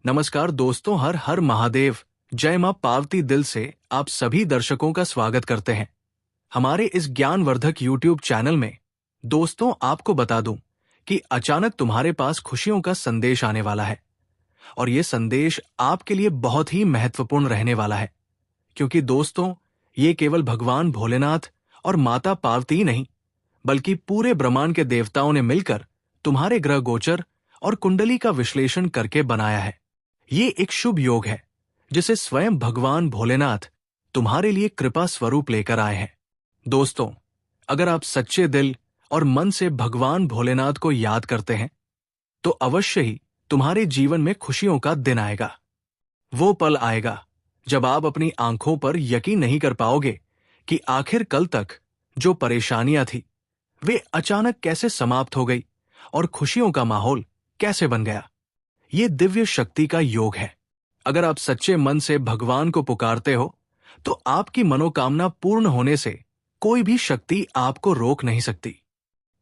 नमस्कार दोस्तों, हर हर महादेव। जय मां पार्वती। दिल से आप सभी दर्शकों का स्वागत करते हैं हमारे इस ज्ञानवर्धक यूट्यूब चैनल में। दोस्तों, आपको बता दूं कि अचानक तुम्हारे पास खुशियों का संदेश आने वाला है और ये संदेश आपके लिए बहुत ही महत्वपूर्ण रहने वाला है, क्योंकि दोस्तों, ये केवल भगवान भोलेनाथ और माता पार्वती ही नहीं, बल्कि पूरे ब्रह्मांड के देवताओं ने मिलकर तुम्हारे ग्रह गोचर और कुंडली का विश्लेषण करके बनाया है। ये एक शुभ योग है जिसे स्वयं भगवान भोलेनाथ तुम्हारे लिए कृपा स्वरूप लेकर आए हैं। दोस्तों, अगर आप सच्चे दिल और मन से भगवान भोलेनाथ को याद करते हैं तो अवश्य ही तुम्हारे जीवन में खुशियों का दिन आएगा। वो पल आएगा जब आप अपनी आंखों पर यकीन नहीं कर पाओगे कि आखिर कल तक जो परेशानियां थी वे अचानक कैसे समाप्त हो गई और खुशियों का माहौल कैसे बन गया। ये दिव्य शक्ति का योग है। अगर आप सच्चे मन से भगवान को पुकारते हो तो आपकी मनोकामना पूर्ण होने से कोई भी शक्ति आपको रोक नहीं सकती,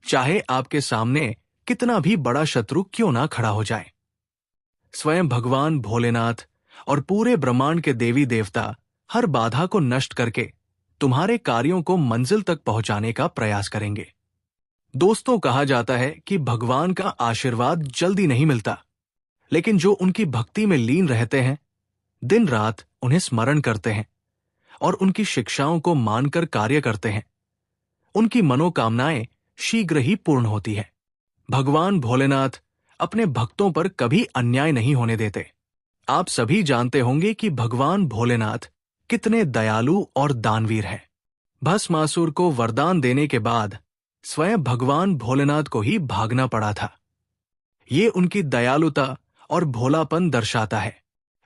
चाहे आपके सामने कितना भी बड़ा शत्रु क्यों ना खड़ा हो जाए। स्वयं भगवान भोलेनाथ और पूरे ब्रह्मांड के देवी देवता हर बाधा को नष्ट करके तुम्हारे कार्यों को मंजिल तक पहुंचाने का प्रयास करेंगे। दोस्तों, कहा जाता है कि भगवान का आशीर्वाद जल्दी नहीं मिलता, लेकिन जो उनकी भक्ति में लीन रहते हैं, दिन रात उन्हें स्मरण करते हैं और उनकी शिक्षाओं को मानकर कार्य करते हैं, उनकी मनोकामनाएं शीघ्र ही पूर्ण होती है। भगवान भोलेनाथ अपने भक्तों पर कभी अन्याय नहीं होने देते। आप सभी जानते होंगे कि भगवान भोलेनाथ कितने दयालु और दानवीर हैं। भस्मासुर को वरदान देने के बाद स्वयं भगवान भोलेनाथ को ही भागना पड़ा था। ये उनकी दयालुता और भोलापन दर्शाता है।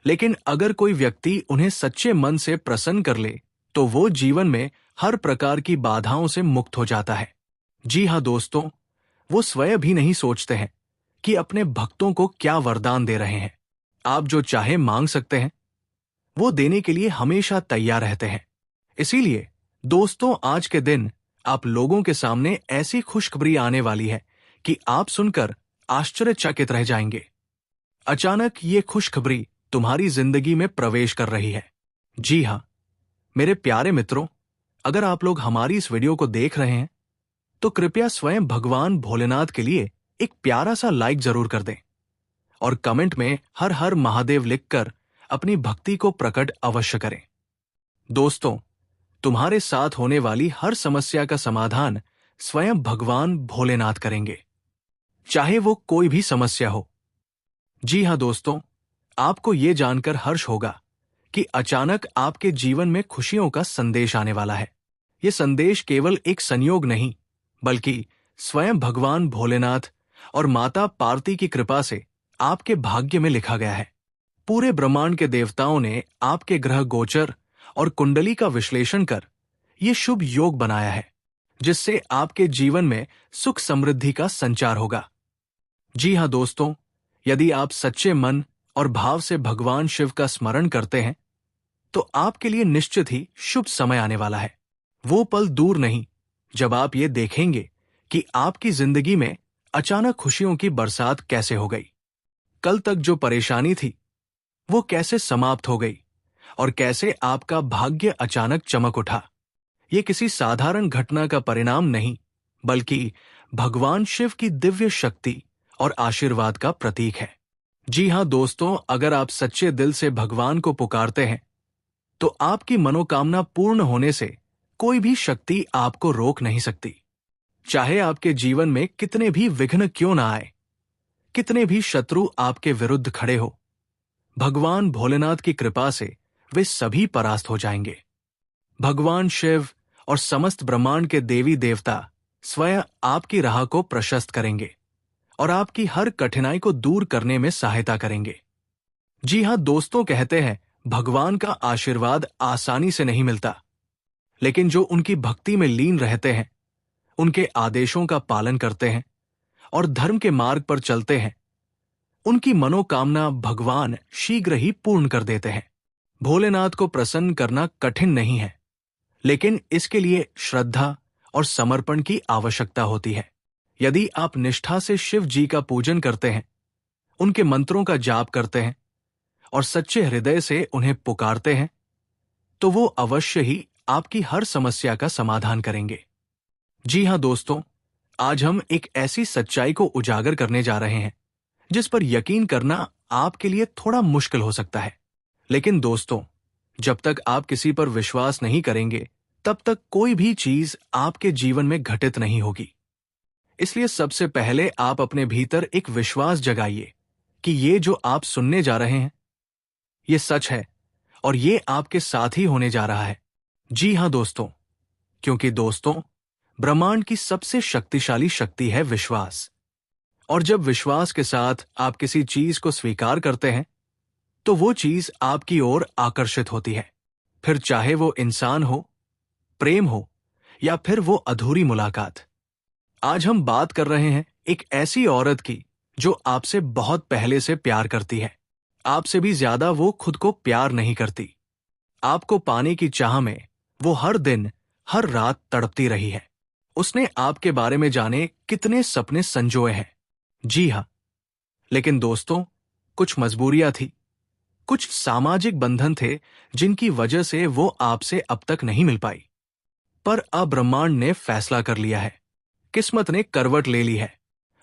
लेकिन अगर कोई व्यक्ति उन्हें सच्चे मन से प्रसन्न कर ले तो वो जीवन में हर प्रकार की बाधाओं से मुक्त हो जाता है। जी हाँ दोस्तों, वो स्वयं भी नहीं सोचते हैं कि अपने भक्तों को क्या वरदान दे रहे हैं। आप जो चाहे मांग सकते हैं, वो देने के लिए हमेशा तैयार रहते हैं। इसीलिए दोस्तों, आज के दिन आप लोगों के सामने ऐसी खुशखबरी आने वाली है कि आप सुनकर आश्चर्यचकित रह जाएंगे। अचानक ये खुशखबरी तुम्हारी जिंदगी में प्रवेश कर रही है। जी हाँ मेरे प्यारे मित्रों, अगर आप लोग हमारी इस वीडियो को देख रहे हैं तो कृपया स्वयं भगवान भोलेनाथ के लिए एक प्यारा सा लाइक जरूर कर दें और कमेंट में हर हर महादेव लिखकर अपनी भक्ति को प्रकट अवश्य करें। दोस्तों, तुम्हारे साथ होने वाली हर समस्या का समाधान स्वयं भगवान भोलेनाथ करेंगे, चाहे वो कोई भी समस्या हो। जी हाँ दोस्तों, आपको ये जानकर हर्ष होगा कि अचानक आपके जीवन में खुशियों का संदेश आने वाला है। ये संदेश केवल एक संयोग नहीं, बल्कि स्वयं भगवान भोलेनाथ और माता पार्वती की कृपा से आपके भाग्य में लिखा गया है। पूरे ब्रह्मांड के देवताओं ने आपके ग्रह गोचर और कुंडली का विश्लेषण कर ये शुभ योग बनाया है, जिससे आपके जीवन में सुख समृद्धि का संचार होगा। जी हाँ दोस्तों, यदि आप सच्चे मन और भाव से भगवान शिव का स्मरण करते हैं तो आपके लिए निश्चित ही शुभ समय आने वाला है। वो पल दूर नहीं जब आप ये देखेंगे कि आपकी जिंदगी में अचानक खुशियों की बरसात कैसे हो गई। कल तक जो परेशानी थी वो कैसे समाप्त हो गई और कैसे आपका भाग्य अचानक चमक उठा। ये किसी साधारण घटना का परिणाम नहीं, बल्कि भगवान शिव की दिव्य शक्ति और आशीर्वाद का प्रतीक है। जी हाँ दोस्तों, अगर आप सच्चे दिल से भगवान को पुकारते हैं तो आपकी मनोकामना पूर्ण होने से कोई भी शक्ति आपको रोक नहीं सकती, चाहे आपके जीवन में कितने भी विघ्न क्यों ना आए, कितने भी शत्रु आपके विरुद्ध खड़े हो। भगवान भोलेनाथ की कृपा से वे सभी परास्त हो जाएंगे। भगवान शिव और समस्त ब्रह्मांड के देवी देवता स्वयं आपकी राह को प्रशस्त करेंगे और आपकी हर कठिनाई को दूर करने में सहायता करेंगे। जी हाँ दोस्तों, कहते हैं भगवान का आशीर्वाद आसानी से नहीं मिलता, लेकिन जो उनकी भक्ति में लीन रहते हैं, उनके आदेशों का पालन करते हैं और धर्म के मार्ग पर चलते हैं, उनकी मनोकामना भगवान शीघ्र ही पूर्ण कर देते हैं। भोलेनाथ को प्रसन्न करना कठिन नहीं है, लेकिन इसके लिए श्रद्धा और समर्पण की आवश्यकता होती है। यदि आप निष्ठा से शिव जी का पूजन करते हैं, उनके मंत्रों का जाप करते हैं और सच्चे हृदय से उन्हें पुकारते हैं, तो वो अवश्य ही आपकी हर समस्या का समाधान करेंगे। जी हाँ दोस्तों, आज हम एक ऐसी सच्चाई को उजागर करने जा रहे हैं जिस पर यकीन करना आपके लिए थोड़ा मुश्किल हो सकता है। लेकिन दोस्तों, जब तक आप किसी पर विश्वास नहीं करेंगे, तब तक कोई भी चीज आपके जीवन में घटित नहीं होगी। इसलिए सबसे पहले आप अपने भीतर एक विश्वास जगाइए कि ये जो आप सुनने जा रहे हैं, ये सच है और ये आपके साथ ही होने जा रहा है। जी हाँ दोस्तों, क्योंकि दोस्तों, ब्रह्मांड की सबसे शक्तिशाली शक्ति है विश्वास। और जब विश्वास के साथ आप किसी चीज को स्वीकार करते हैं, तो वो चीज आपकी ओर आकर्षित होती है। फिर चाहे वो इंसान हो, प्रेम हो, या फिर वो अधूरी मुलाकात। आज हम बात कर रहे हैं एक ऐसी औरत की जो आपसे बहुत पहले से प्यार करती है। आपसे भी ज्यादा वो खुद को प्यार नहीं करती। आपको पाने की चाह में वो हर दिन, हर रात तड़पती रही है। उसने आपके बारे में जाने कितने सपने संजोए हैं। जी हाँ, लेकिन दोस्तों, कुछ मजबूरियां थी, कुछ सामाजिक बंधन थे जिनकी वजह से वो आपसे अब तक नहीं मिल पाई। पर अब ब्रह्मांड ने फैसला कर लिया है, किस्मत ने करवट ले ली है,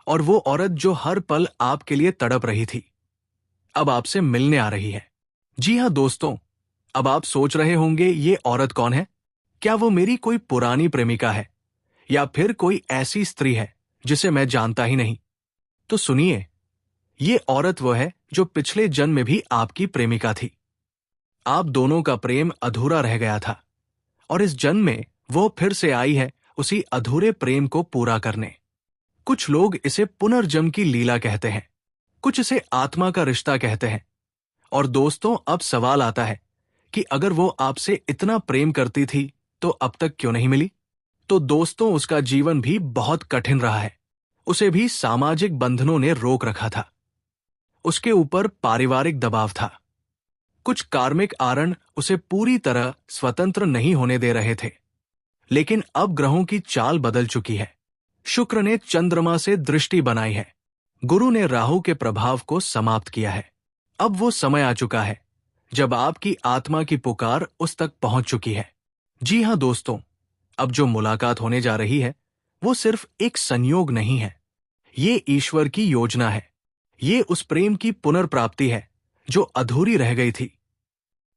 और वो औरत जो हर पल आपके लिए तड़प रही थी, अब आपसे मिलने आ रही है। जी हाँ दोस्तों, अब आप सोच रहे होंगे, ये औरत कौन है? क्या वो मेरी कोई पुरानी प्रेमिका है, या फिर कोई ऐसी स्त्री है जिसे मैं जानता ही नहीं? तो सुनिए, ये औरत वो है जो पिछले जन्म में भी आपकी प्रेमिका थी। आप दोनों का प्रेम अधूरा रह गया था, और इस जन्म में वो फिर से आई है उसी अधूरे प्रेम को पूरा करने। कुछ लोग इसे पुनर्जन्म की लीला कहते हैं, कुछ इसे आत्मा का रिश्ता कहते हैं। और दोस्तों, अब सवाल आता है कि अगर वो आपसे इतना प्रेम करती थी, तो अब तक क्यों नहीं मिली? तो दोस्तों, उसका जीवन भी बहुत कठिन रहा है। उसे भी सामाजिक बंधनों ने रोक रखा था। उसके ऊपर पारिवारिक दबाव था। कुछ कार्मिक आरण उसे पूरी तरह स्वतंत्र नहीं होने दे रहे थे। लेकिन अब ग्रहों की चाल बदल चुकी है। शुक्र ने चंद्रमा से दृष्टि बनाई है। गुरु ने राहु के प्रभाव को समाप्त किया है। अब वो समय आ चुका है जब आपकी आत्मा की पुकार उस तक पहुंच चुकी है। जी हाँ दोस्तों, अब जो मुलाकात होने जा रही है, वो सिर्फ एक संयोग नहीं है। ये ईश्वर की योजना है। ये उस प्रेम की पुनर्प्राप्ति है जो अधूरी रह गई थी।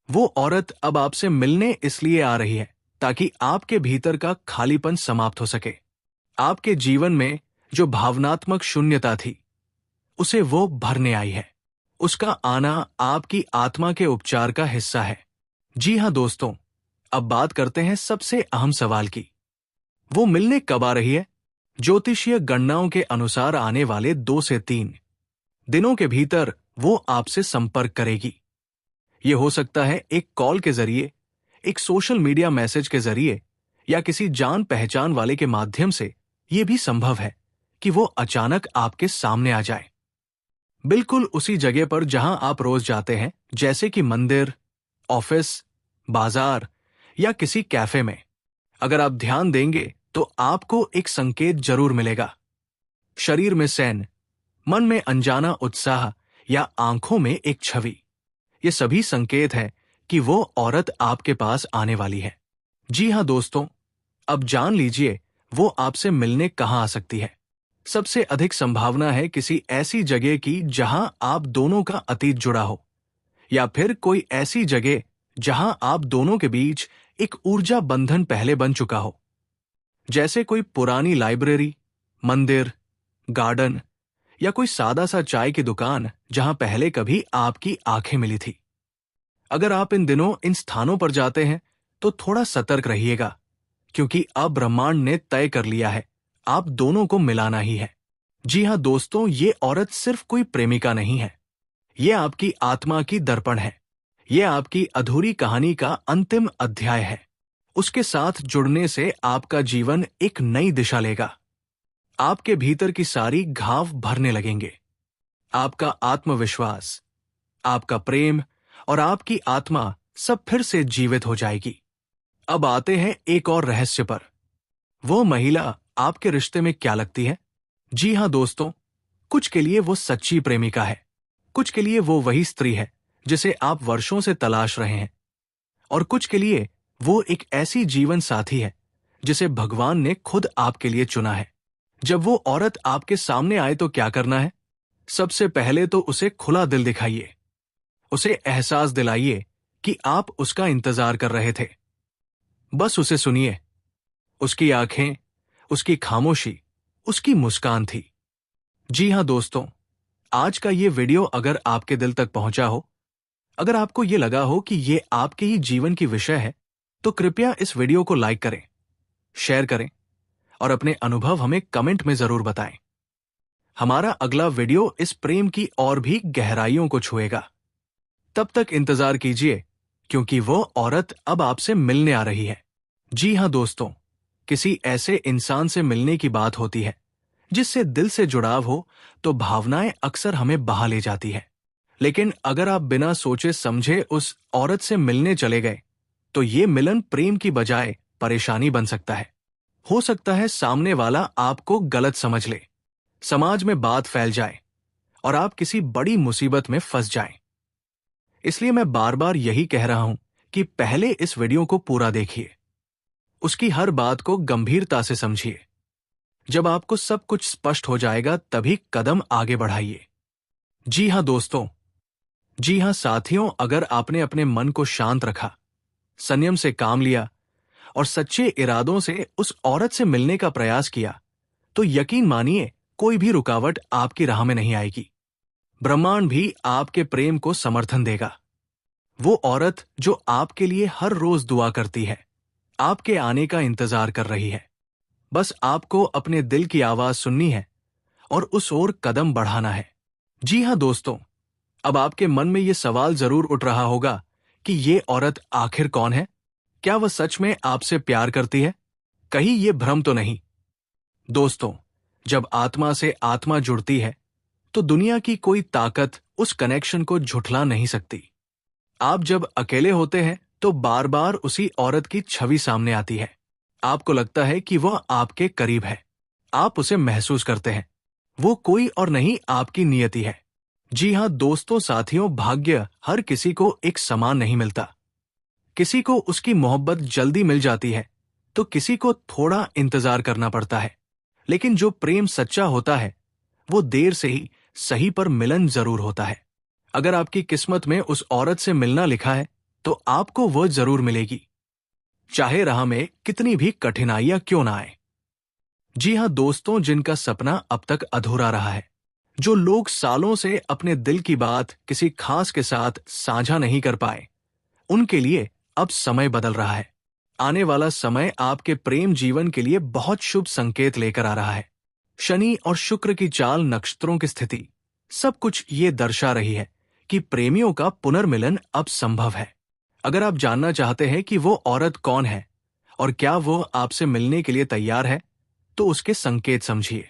वो औरत अब आपसे मिलने इसलिए आ रही है ताकि आपके भीतर का खालीपन समाप्त हो सके। आपके जीवन में जो भावनात्मक शून्यता थी, उसे वो भरने आई है। उसका आना आपकी आत्मा के उपचार का हिस्सा है। जी हाँ दोस्तों, अब बात करते हैं सबसे अहम सवाल की। वो मिलने कब आ रही है? ज्योतिषीय गणनाओं के अनुसार आने वाले 2 से 3 दिनों के भीतर वो आपसे संपर्क करेगी। ये हो सकता है एक कॉल के जरिए, एक सोशल मीडिया मैसेज के जरिए, या किसी जान पहचान वाले के माध्यम से। ये भी संभव है कि वो अचानक आपके सामने आ जाए, बिल्कुल उसी जगह पर जहां आप रोज जाते हैं, जैसे कि मंदिर, ऑफिस, बाजार या किसी कैफे में। अगर आप ध्यान देंगे तो आपको एक संकेत जरूर मिलेगा। शरीर में सैन, मन में अनजाना उत्साह, या आंखों में एक छवि। ये सभी संकेत हैं कि वो औरत आपके पास आने वाली है। जी हाँ दोस्तों, अब जान लीजिए वो आपसे मिलने कहाँ आ सकती है। सबसे अधिक संभावना है किसी ऐसी जगह की जहां आप दोनों का अतीत जुड़ा हो, या फिर कोई ऐसी जगह जहां आप दोनों के बीच एक ऊर्जा बंधन पहले बन चुका हो, जैसे कोई पुरानी लाइब्रेरी, मंदिर, गार्डन, या कोई सादा सा चाय की दुकान जहां पहले कभी आपकी आंखें मिली थी। अगर आप इन दिनों इन स्थानों पर जाते हैं तो थोड़ा सतर्क रहिएगा, क्योंकि अब ब्रह्मांड ने तय कर लिया है आप दोनों को मिलाना ही है। जी हाँ दोस्तों, ये औरत सिर्फ कोई प्रेमिका नहीं है। ये आपकी आत्मा की दर्पण है। ये आपकी अधूरी कहानी का अंतिम अध्याय है। उसके साथ जुड़ने से आपका जीवन एक नई दिशा लेगा। आपके भीतर की सारी घाव भरने लगेंगे। आपका आत्मविश्वास, आपका प्रेम और आपकी आत्मा सब फिर से जीवित हो जाएगी। अब आते हैं एक और रहस्य पर। वो महिला आपके रिश्ते में क्या लगती है? जी हाँ दोस्तों, कुछ के लिए वो सच्ची प्रेमिका है। कुछ के लिए वो वही स्त्री है जिसे आप वर्षों से तलाश रहे हैं, और कुछ के लिए वो एक ऐसी जीवन साथी है जिसे भगवान ने खुद आपके लिए चुना है। जब वो औरत आपके सामने आए तो क्या करना है? सबसे पहले तो उसे खुला दिल दिखाइए। उसे एहसास दिलाइए कि आप उसका इंतजार कर रहे थे। बस उसे सुनिए। उसकी आंखें, उसकी खामोशी, उसकी मुस्कान थी। जी हां दोस्तों, आज का ये वीडियो अगर आपके दिल तक पहुंचा हो, अगर आपको ये लगा हो कि ये आपके ही जीवन की विषय है, तो कृपया इस वीडियो को लाइक करें, शेयर करें और अपने अनुभव हमें कमेंट में जरूर बताएं। हमारा अगला वीडियो इस प्रेम की और भी गहराइयों को छुएगा। तब तक इंतजार कीजिए, क्योंकि वो औरत अब आपसे मिलने आ रही है। जी हां दोस्तों, किसी ऐसे इंसान से मिलने की बात होती है जिससे दिल से जुड़ाव हो तो भावनाएं अक्सर हमें बहा ले जाती है। लेकिन अगर आप बिना सोचे समझे उस औरत से मिलने चले गए, तो ये मिलन प्रेम की बजाय परेशानी बन सकता है। हो सकता है सामने वाला आपको गलत समझ ले, समाज में बात फैल जाए और आप किसी बड़ी मुसीबत में फंस जाएं। इसलिए मैं बार बार यही कह रहा हूं कि पहले इस वीडियो को पूरा देखिए, उसकी हर बात को गंभीरता से समझिए। जब आपको सब कुछ स्पष्ट हो जाएगा तभी कदम आगे बढ़ाइए। जी हां दोस्तों, जी हां साथियों, अगर आपने अपने मन को शांत रखा, संयम से काम लिया और सच्चे इरादों से उस औरत से मिलने का प्रयास किया, तो यकीन मानिए कोई भी रुकावट आपकी राह में नहीं आएगी। ब्रह्मांड भी आपके प्रेम को समर्थन देगा। वो औरत जो आपके लिए हर रोज दुआ करती है, आपके आने का इंतजार कर रही है। बस आपको अपने दिल की आवाज सुननी है और उस ओर कदम बढ़ाना है। जी हां दोस्तों, अब आपके मन में ये सवाल जरूर उठ रहा होगा कि ये औरत आखिर कौन है? क्या वह सच में आपसे प्यार करती है? कहीं ये भ्रम तो नहीं? दोस्तों, जब आत्मा से आत्मा जुड़ती है तो दुनिया की कोई ताकत उस कनेक्शन को झुठला नहीं सकती। आप जब अकेले होते हैं तो बार बार उसी औरत की छवि सामने आती है। आपको लगता है कि वह आपके करीब है, आप उसे महसूस करते हैं। वो कोई और नहीं, आपकी नियति है। जी हां दोस्तों साथियों, भाग्य हर किसी को एक समान नहीं मिलता। किसी को उसकी मोहब्बत जल्दी मिल जाती है तो किसी को थोड़ा इंतजार करना पड़ता है। लेकिन जो प्रेम सच्चा होता है वो देर से ही सही पर मिलन जरूर होता है। अगर आपकी किस्मत में उस औरत से मिलना लिखा है तो आपको वह जरूर मिलेगी, चाहे राह में कितनी भी कठिनाइयां क्यों ना आए। जी हां दोस्तों, जिनका सपना अब तक अधूरा रहा है, जो लोग सालों से अपने दिल की बात किसी खास के साथ साझा नहीं कर पाए, उनके लिए अब समय बदल रहा है। आने वाला समय आपके प्रेम जीवन के लिए बहुत शुभ संकेत लेकर आ रहा है। शनि और शुक्र की चाल, नक्षत्रों की स्थिति, सब कुछ ये दर्शा रही है कि प्रेमियों का पुनर्मिलन अब संभव है। अगर आप जानना चाहते हैं कि वो औरत कौन है और क्या वो आपसे मिलने के लिए तैयार है, तो उसके संकेत समझिए।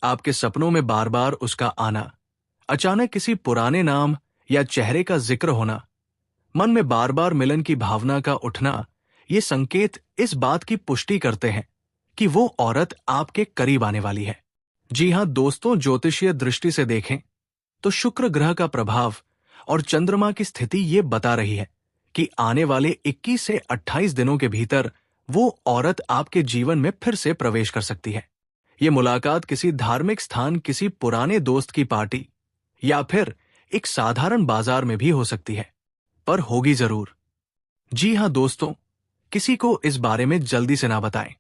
आपके सपनों में बार बार उसका आना, अचानक किसी पुराने नाम या चेहरे का जिक्र होना, मन में बार बार मिलन की भावना का उठना, ये संकेत इस बात की पुष्टि करते हैं कि वो औरत आपके करीब आने वाली है। जी हां दोस्तों, ज्योतिषीय दृष्टि से देखें तो शुक्र ग्रह का प्रभाव और चंद्रमा की स्थिति ये बता रही है कि आने वाले 21 से 28 दिनों के भीतर वो औरत आपके जीवन में फिर से प्रवेश कर सकती है। ये मुलाकात किसी धार्मिक स्थान, किसी पुराने दोस्त की पार्टी या फिर एक साधारण बाजार में भी हो सकती है, पर होगी जरूर। जी हां दोस्तों, किसी को इस बारे में जल्दी से ना बताएं।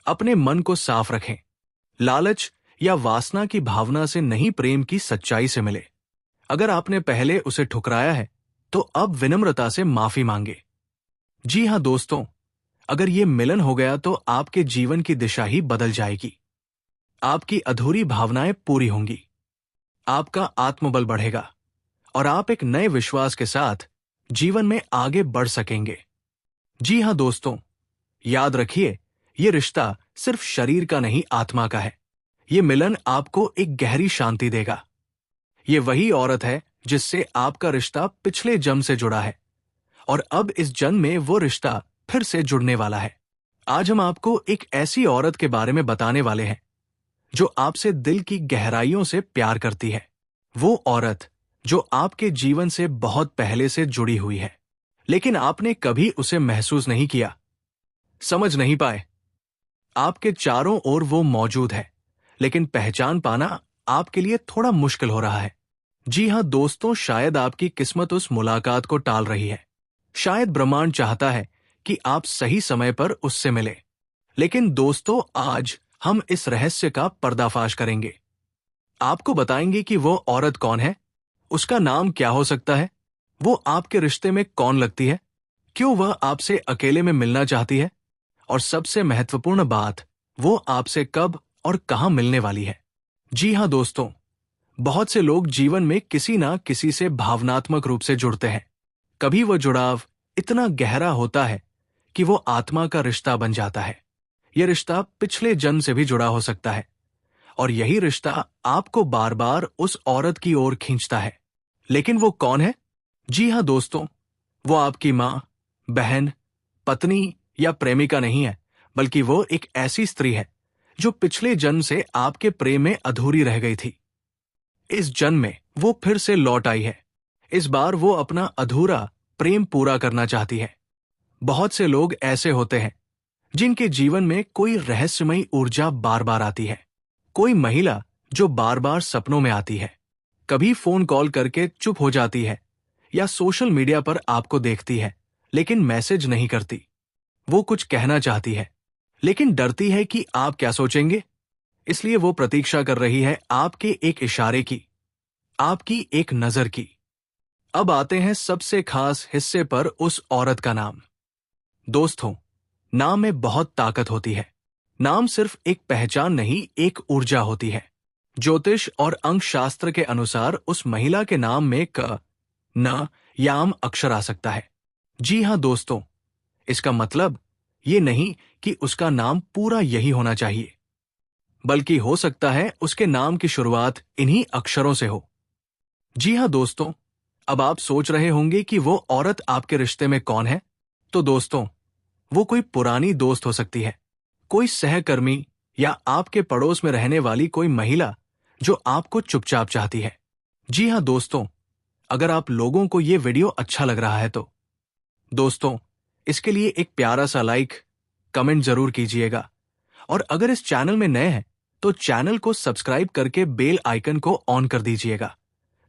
अपने मन को साफ रखें। लालच या वासना की भावना से नहीं, प्रेम की सच्चाई से मिले। अगर आपने पहले उसे ठुकराया है तो अब विनम्रता से माफी मांगे। जी हां दोस्तों, अगर ये मिलन हो गया तो आपके जीवन की दिशा ही बदल जाएगी। आपकी अधूरी भावनाएं पूरी होंगी, आपका आत्मबल बढ़ेगा और आप एक नए विश्वास के साथ जीवन में आगे बढ़ सकेंगे। जी हां दोस्तों, याद रखिए, ये रिश्ता सिर्फ शरीर का नहीं, आत्मा का है। ये मिलन आपको एक गहरी शांति देगा। ये वही औरत है जिससे आपका रिश्ता पिछले जन्म से जुड़ा है और अब इस जन्म में वो रिश्ता फिर से जुड़ने वाला है। आज हम आपको एक ऐसी औरत के बारे में बताने वाले हैं जो आपसे दिल की गहराइयों से प्यार करती है। वो औरत जो आपके जीवन से बहुत पहले से जुड़ी हुई है, लेकिन आपने कभी उसे महसूस नहीं किया, समझ नहीं पाए। आपके चारों ओर वो मौजूद है, लेकिन पहचान पाना आपके लिए थोड़ा मुश्किल हो रहा है। जी हां दोस्तों, शायद आपकी किस्मत उस मुलाकात को टाल रही है। शायद ब्रह्मांड चाहता है कि आप सही समय पर उससे मिले। लेकिन दोस्तों, आज हम इस रहस्य का पर्दाफाश करेंगे। आपको बताएंगे कि वो औरत कौन है, उसका नाम क्या हो सकता है, वो आपके रिश्ते में कौन लगती है, क्यों वह आपसे अकेले में मिलना चाहती है, और सबसे महत्वपूर्ण बात, वो आपसे कब और कहां मिलने वाली है। जी हां दोस्तों, बहुत से लोग जीवन में किसी ना किसी से भावनात्मक रूप से जुड़ते हैं। कभी वह जुड़ाव इतना गहरा होता है कि वो आत्मा का रिश्ता बन जाता है। यह रिश्ता पिछले जन्म से भी जुड़ा हो सकता है, और यही रिश्ता आपको बार बार उस औरत की ओर खींचता है। लेकिन वो कौन है? जी हां दोस्तों, वो आपकी मां, बहन, पत्नी या प्रेमिका नहीं है, बल्कि वो एक ऐसी स्त्री है जो पिछले जन्म से आपके प्रेम में अधूरी रह गई थी। इस जन्म में वो फिर से लौट आई है। इस बार वो अपना अधूरा प्रेम पूरा करना चाहती है। बहुत से लोग ऐसे होते हैं जिनके जीवन में कोई रहस्यमयी ऊर्जा बार बार आती है। कोई महिला जो बार बार सपनों में आती है, कभी फोन कॉल करके चुप हो जाती है, या सोशल मीडिया पर आपको देखती है लेकिन मैसेज नहीं करती। वो कुछ कहना चाहती है, लेकिन डरती है कि आप क्या सोचेंगे, इसलिए वो प्रतीक्षा कर रही है आपके एक इशारे की, आपकी एक नजर की। अब आते हैं सबसे खास हिस्से पर, उस औरत का नाम। दोस्तों, नाम में बहुत ताकत होती है। नाम सिर्फ एक पहचान नहीं, एक ऊर्जा होती है। ज्योतिष और अंकशास्त्र के अनुसार उस महिला के नाम में क, न, याम अक्षर आ सकता है। जी हां दोस्तों, इसका मतलब ये नहीं कि उसका नाम पूरा यही होना चाहिए, बल्कि हो सकता है उसके नाम की शुरुआत इन्हीं अक्षरों से हो। जी हां दोस्तों, अब आप सोच रहे होंगे कि वो औरत आपके रिश्ते में कौन है। तो दोस्तों, वो कोई पुरानी दोस्त हो सकती है, कोई सहकर्मी, या आपके पड़ोस में रहने वाली कोई महिला जो आपको चुपचाप चाहती है। जी हां दोस्तों, अगर आप लोगों को ये वीडियो अच्छा लग रहा है तो दोस्तों, इसके लिए एक प्यारा सा लाइक, कमेंट जरूर कीजिएगा। और अगर इस चैनल में नए हैं तो चैनल को सब्सक्राइब करके बेल आइकन को ऑन कर दीजिएगा,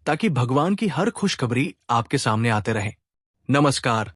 ताकि भगवान की हर खुशखबरी आपके सामने आते रहे। नमस्कार।